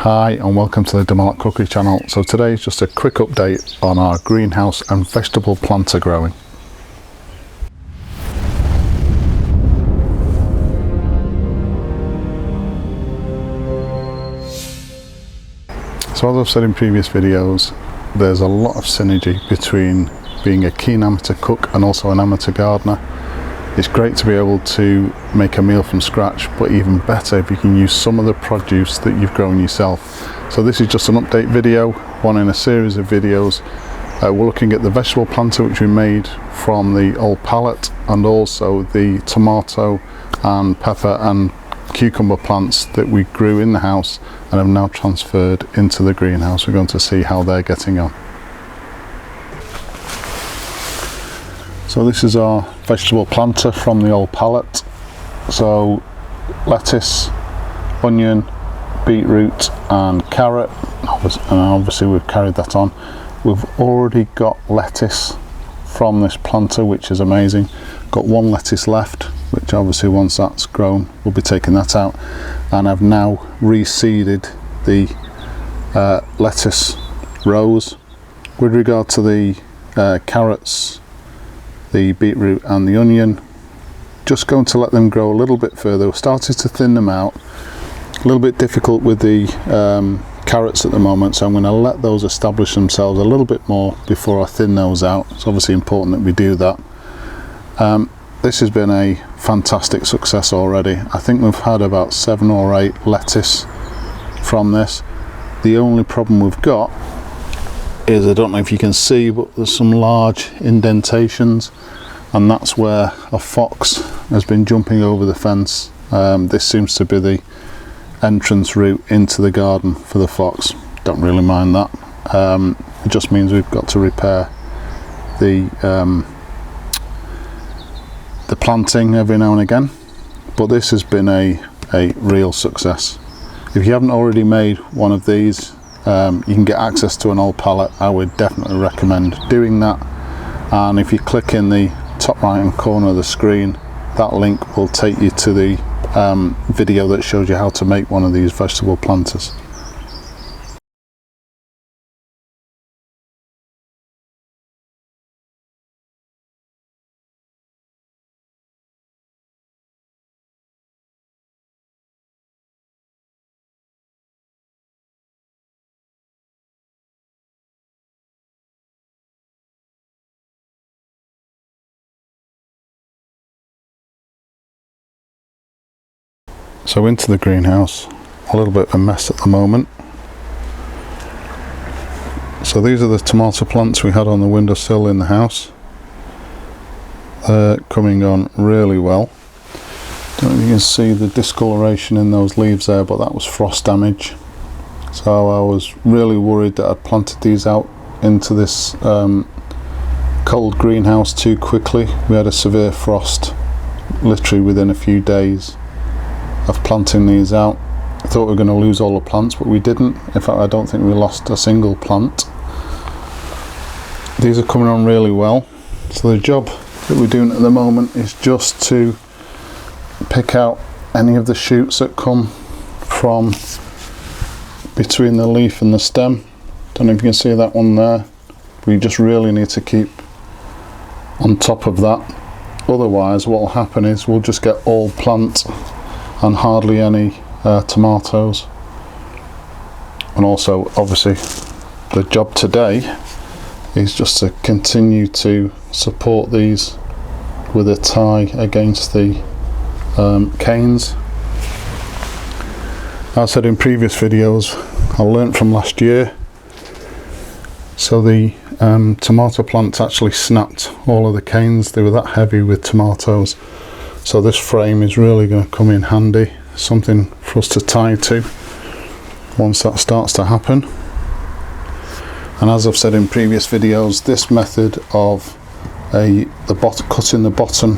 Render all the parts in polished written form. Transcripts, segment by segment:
Hi and welcome to the Malat cookery channel. So today is just a quick update on our greenhouse and vegetable planter growing. So as I've said in previous videos, there's a lot of synergy between being a keen amateur cook and also an amateur gardener. It's great to be able to make a meal from scratch, but even better if you can use some of the produce that you've grown yourself. So this is just an update video, one in a series of videos. We're looking at the vegetable planter which we made from the old pallet, and also the tomato and pepper and cucumber plants that we grew in the house and have now transferred into the greenhouse. We're going to see how they're getting on. So this is our vegetable planter from the old pallet. So lettuce, onion, beetroot and carrot, and obviously we've carried that on. We've already got lettuce from this planter, which is amazing. Got one lettuce left, which obviously once that's grown we'll be taking that out, and I've now reseeded the lettuce rows. With regard to the carrots, the beetroot and the onion, just going to let them grow a little bit further. We're starting to thin them out. A little bit difficult with the carrots at the moment, so I'm going to let those establish themselves a little bit more before I thin those out. It's obviously important that we do that. This has been a fantastic success already. I think we've had about 7 or 8 lettuce from this. The only problem we've got is, I don't know if you can see, but there's some large indentations, and that's where a fox has been jumping over the fence. This seems to be the entrance route into the garden for the fox. Don't really mind that. It just means we've got to repair the planting every now and again, but this has been a real success. If you haven't already made one of these, you can get access to an old pallet. I would definitely recommend doing that, and if you click in the top right hand corner of the screen, that link will take you to the video that shows you how to make one of these vegetable planters. So into the greenhouse, a little bit of a mess at the moment. So these are the tomato plants we had on the windowsill in the house. They're coming on really well. Don't know if you can see the discoloration in those leaves there, but that was frost damage. So I was really worried that I'd planted these out into this cold greenhouse too quickly. We had a severe frost literally within a few days of planting these out. I thought we were going to lose all the plants, but we didn't. In fact, I don't think we lost a single plant. These are coming on really well. So the job that we're doing at the moment is just to pick out any of the shoots that come from between the leaf and the stem. Don't know if you can see that one there. We just really need to keep on top of that. Otherwise what will happen is we'll just get all plant and hardly any tomatoes. And also obviously the job today is just to continue to support these with a tie against the canes. As I said in previous videos, I learnt from last year. So the tomato plants actually snapped all of the canes. They were that heavy with tomatoes. So this frame is really going to come in handy, something for us to tie to once that starts to happen. And as I've said in previous videos, this method of cutting the bottom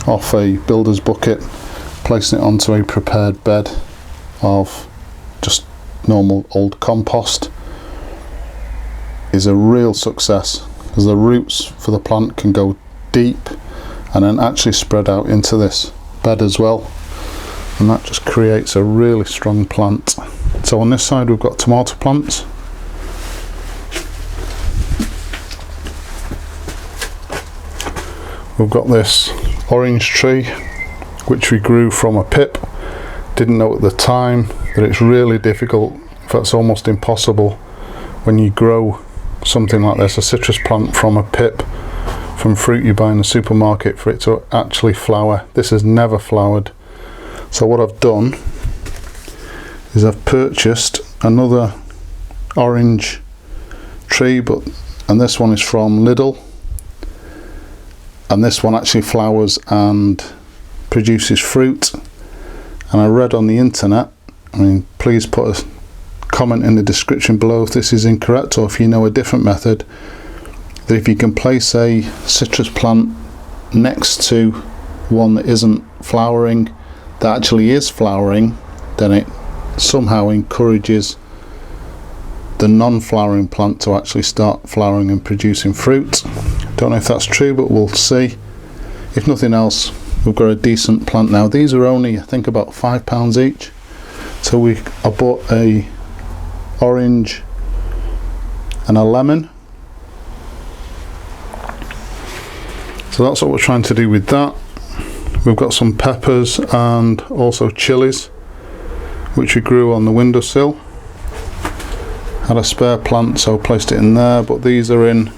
off a builder's bucket, placing it onto a prepared bed of just normal old compost, is a real success, because the roots for the plant can go deep and then actually spread out into this bed as well, and that just creates a really strong plant So on this side we've got tomato plants. We've got this orange tree which we grew from a pip. Didn't know at the time that it's really difficult, in fact it's almost impossible, when you grow something like this, a citrus plant, from a pip from fruit you buy in the supermarket, for it to actually flower. This has never flowered. So what I've done is I've purchased another orange tree, and this one is from Lidl, and this one actually flowers and produces fruit. And I read on the internet, I mean, please put a comment in the description below if this is incorrect, or if you know a different method, that if you can place a citrus plant next to one that isn't flowering, that actually is flowering, then it somehow encourages the non-flowering plant to actually start flowering and producing fruit. Don't know if that's true, but we'll see. If nothing else, we've got a decent plant now. These are only, I think, about £5 each. So I bought a orange and a lemon. So that's what we're trying to do with that. We've got some peppers and also chilies, which we grew on the windowsill. Had a spare plant, so I placed it in there, but these are in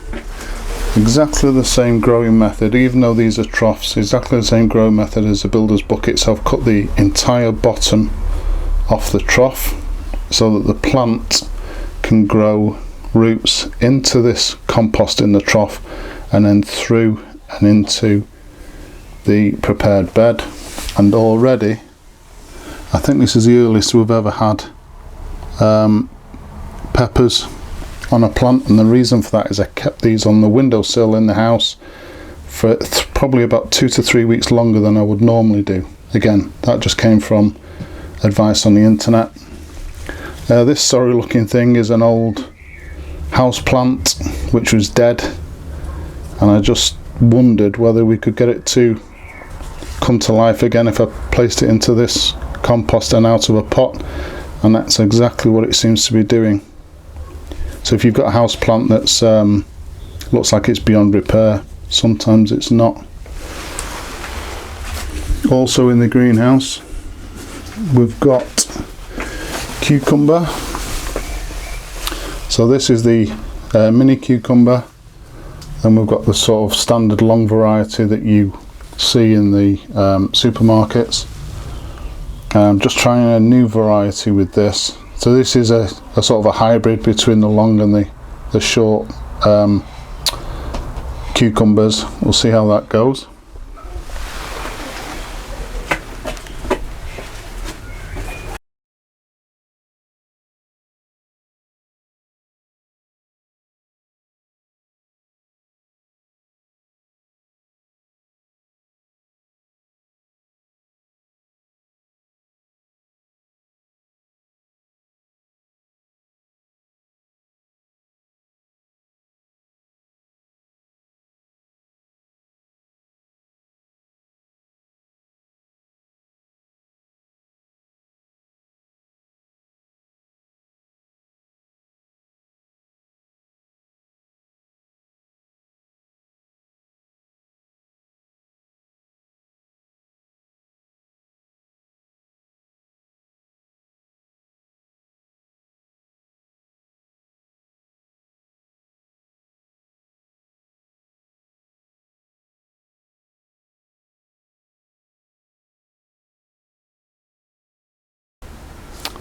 exactly the same growing method, even though these are troughs, exactly the same growing method as the builder's bucket. So I've cut the entire bottom off the trough so that the plant can grow roots into this compost in the trough, and then through and into the prepared bed. And already, I think this is the earliest we've ever had peppers on a plant, and the reason for that is I kept these on the windowsill in the house for probably about 2 to 3 weeks longer than I would normally do. Again, that just came from advice on the internet. This sorry looking thing is an old house plant which was dead, and I just wondered whether we could get it to come to life again if I placed it into this compost and out of a pot, and that's exactly what it seems to be doing. So if you've got a house plant that's looks like it's beyond repair, sometimes it's not. Also in the greenhouse we've got cucumber. So this is the mini cucumber, and we've got the sort of standard long variety that you see in the supermarkets. I'm just trying a new variety with this. So this is a sort of a hybrid between the long and the short cucumbers. We'll see how that goes.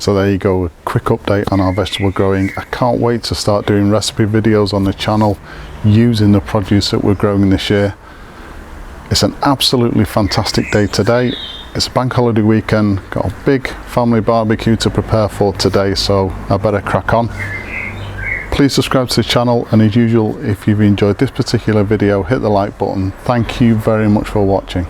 So there you go, a quick update on our vegetable growing. I can't wait to start doing recipe videos on the channel using the produce that we're growing this year. It's an absolutely fantastic day today. It's a bank holiday weekend, got a big family barbecue to prepare for today, so I better crack on. Please subscribe to the channel, and as usual, if you've enjoyed this particular video, hit the like button. Thank you very much for watching.